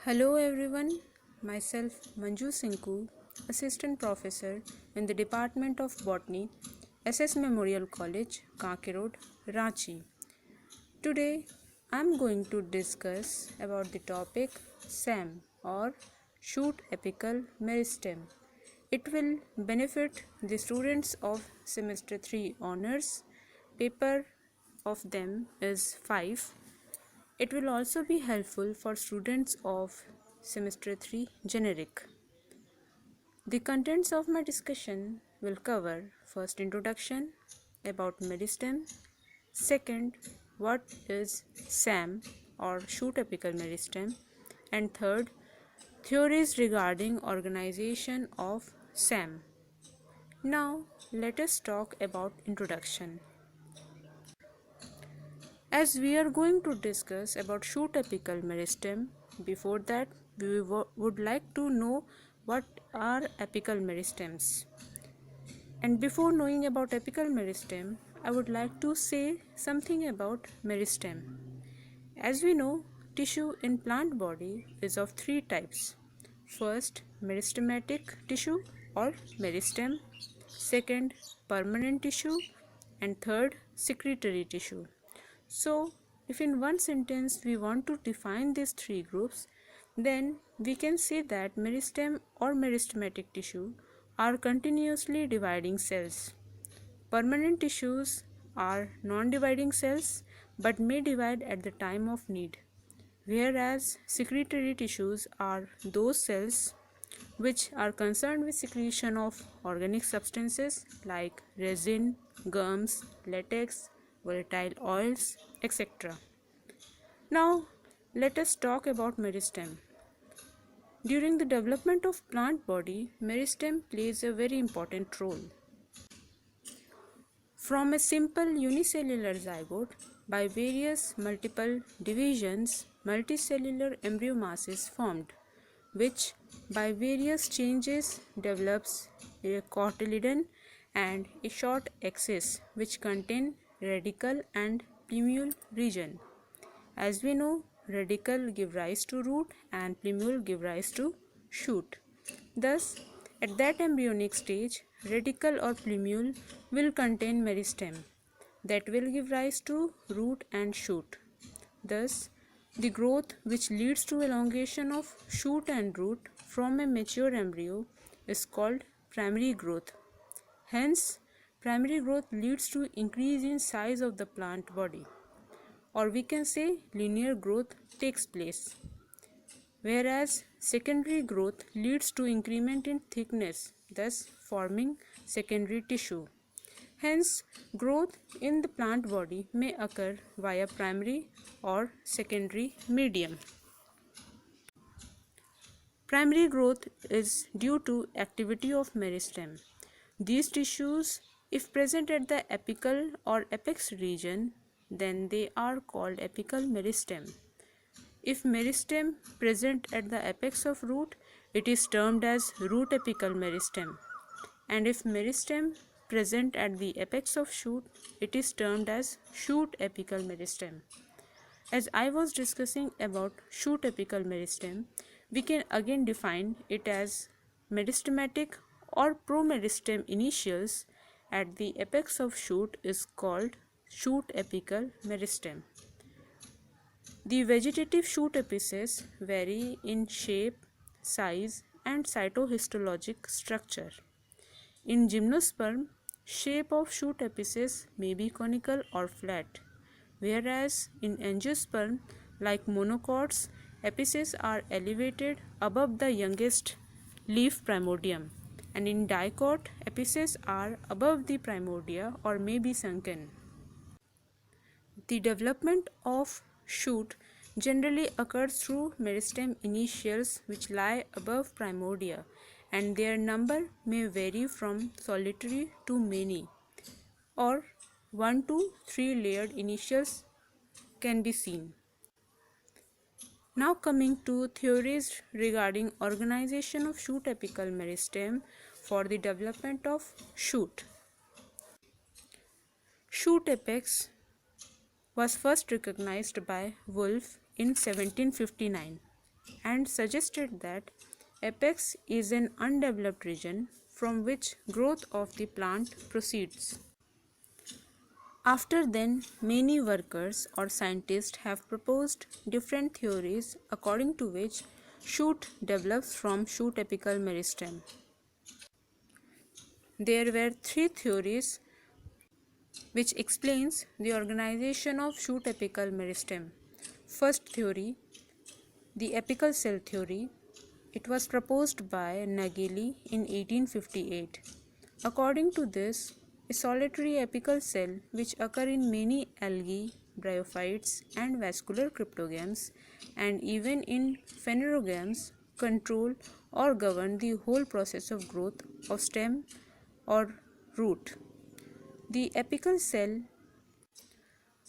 Hello everyone, myself Manju Sinku, Assistant Professor in the Department of Botany, SS Memorial College, Kanke Road, Ranchi. Today I am going to discuss about the topic SEM or Shoot Apical Meristem. It will benefit the students of semester 3 honors. Paper of them is 5. It will also be helpful for students of semester 3 generic. The contents of my discussion will cover first introduction about meristem, second what is SAM or shoot apical meristem, and third theories regarding organization of SAM. Now let us talk about introduction. As we are going to discuss about shoot apical meristem, before that we would like to know what are apical meristems. And before knowing about apical meristem, I would like to say something about meristem. As we know, tissue in plant body is of three types. First, meristematic tissue or meristem. Second, permanent tissue. And third, secretory tissue. So, if in one sentence we want to define these three groups, then we can say that meristem or meristematic tissue are continuously dividing cells. Permanent tissues are non-dividing cells but may divide at the time of need, whereas secretory tissues are those cells which are concerned with secretion of organic substances like resin, gums, latex, volatile oils, etc. Now, let us talk about meristem. During the development of plant body, meristem plays a very important role. From a simple unicellular zygote, by various multiple divisions, multicellular embryo mass is formed, which by various changes develops a cotyledon and a short axis which contain radicle and plumule region. As we know, radicle give rise to root and plumule give rise to shoot. Thus, at that embryonic stage, radicle or plumule will contain meristem that will give rise to root and shoot. Thus, the growth which leads to elongation of shoot and root from a mature embryo is called primary growth. Hence, primary growth leads to increase in size of the plant body, or we can say linear growth takes place, whereas secondary growth leads to increment in thickness, thus forming secondary tissue. Hence, growth in the plant body may occur via primary or secondary medium. Primary growth is due to activity of meristem. These tissues, if present at the apical or apex region, then they are called apical meristem. If meristem present at the apex of root, it is termed as root apical meristem. And if meristem present at the apex of shoot, it is termed as shoot apical meristem. As I was discussing about shoot apical meristem, we can again define it as meristematic or promeristem initials at the apex of shoot is called shoot apical meristem. The vegetative shoot apices vary in shape, size, and cytohistologic structure. In gymnosperm, shape of shoot apices may be conical or flat, whereas in angiosperm, like monocots, apices are elevated above the youngest leaf primordium, and in dicot, apices are above the primordia or may be sunken. The development of shoot generally occurs through meristem initials which lie above primordia, and their number may vary from solitary to many, or 1 to 3 layered initials can be seen. Now coming to theories regarding organization of shoot apical meristem for the development of shoot. Shoot apex was first recognized by Wolf in 1759. and suggested that apex is an undeveloped region from which growth of the plant proceeds. After then, many workers or scientists have proposed different theories according to which shoot develops from shoot apical meristem. There were three theories which explains the organization of shoot apical meristem. First theory, the apical cell theory. It was proposed by Nageli in 1858. According to this, a solitary apical cell which occur in many algae, bryophytes and vascular cryptogams and even in phanerogams control or govern the whole process of growth of stem or root. The apical cell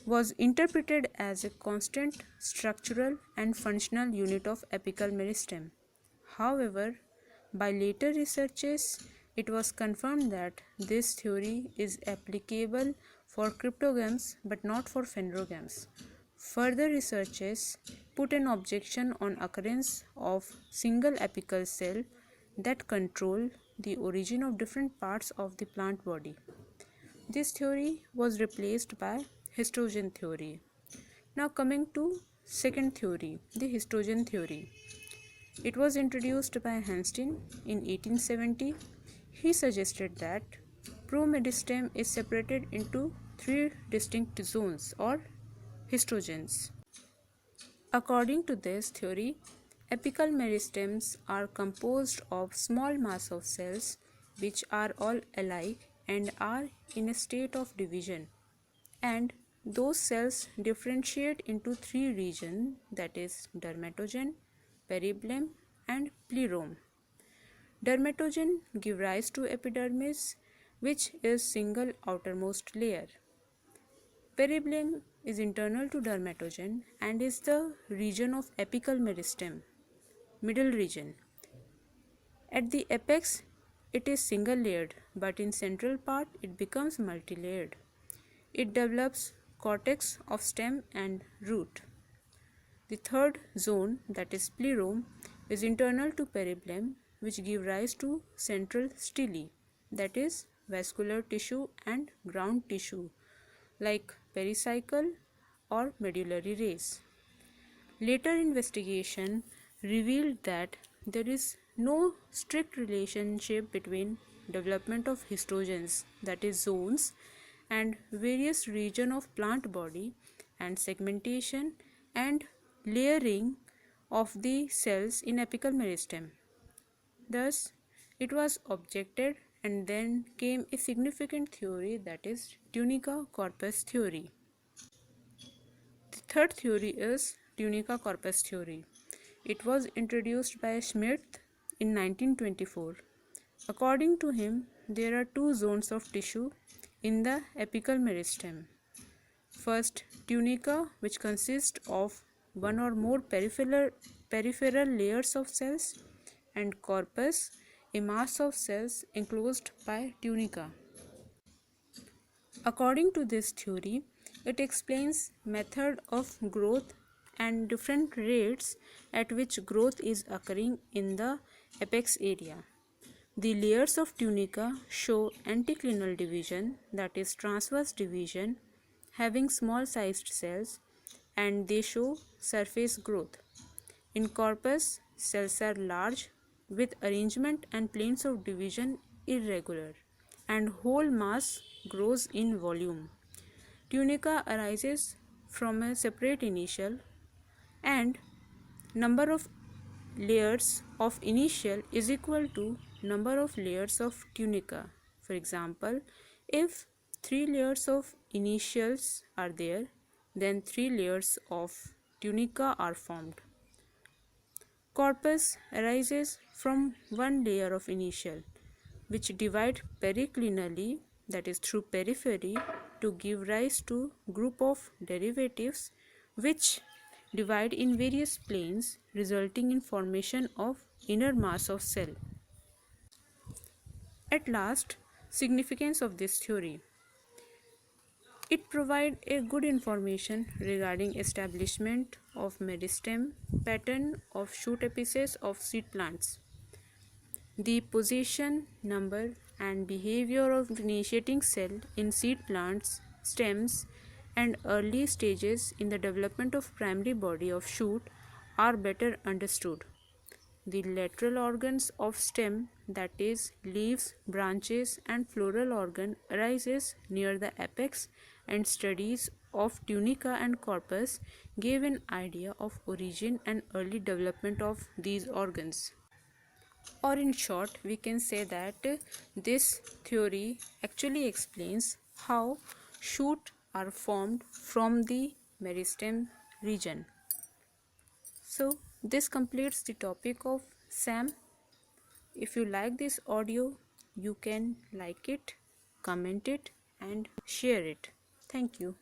was interpreted as a constant structural and functional unit of apical meristem. However, by later researches, it was confirmed that this theory is applicable for cryptogams but not for phanerogams. Further researches put an objection on occurrence of single apical cell that control the origin of different parts of the plant body. This theory was replaced by histogen theory. Now coming to second theory, the histogen theory. It was introduced by Hansteen in 1870. He suggested that promeristem is separated into three distinct zones or histogens. According to this theory, apical meristems are composed of small mass of cells which are all alike and are in a state of division, and those cells differentiate into three regions, that is dermatogen, peribelum and plerome. Dermatogen give rise to epidermis, which is single outermost layer. Peribelum is internal to dermatogen and is the region of apical meristem, middle region. At the apex it is single layered, but in central part it becomes multi-layered. It develops cortex of stem and root. The third zone, that is plerome, is internal to peribelum, which give rise to central stele, that is vascular tissue and ground tissue like pericycle or medullary rays. Later investigation revealed that there is no strict relationship between development of histogens, that is zones, and various regions of plant body and segmentation and layering of the cells in apical meristem. Thus, it was objected, and then came a significant theory, that is tunica corpus theory. The third theory is tunica corpus theory. It was introduced by Schmidt in 1924. According to him, there are two zones of tissue in the apical meristem. First, tunica, which consists of one or more peripheral layers of cells, and corpus, a mass of cells enclosed by tunica. According to this theory, it explains method of growth and different rates at which growth is occurring in the apex area. The layers of tunica show anticlinal division, that is transverse division, having small sized cells, and they show surface growth. In corpus, cells are large with arrangement and planes of division irregular, and whole mass grows in volume. Tunica arises from a separate initial, and number of layers of initial is equal to number of layers of tunica. For example, if 3 layers of initials are there, then 3 layers of tunica are formed. Corpus arises from one layer of initial, which divide periclinally, that is through periphery, to give rise to group of derivatives which divide in various planes, resulting in formation of inner mass of cell. At last, significance of this theory. It provides a good information regarding establishment of meristem, pattern of shoot apices of seed plants. The position, number, and behavior of initiating cell in seed plants, stems, and early stages in the development of primary body of shoot are better understood. The lateral organs of stem, that is, leaves, branches, and floral organ, arises near the apex, and studies of tunica and corpus gave an idea of origin and early development of these organs. Or in short, we can say that this theory actually explains how shoots are formed from the meristem region. So this completes the topic of SEM. If you like this audio, you can like it, comment it, and share it. Thank you.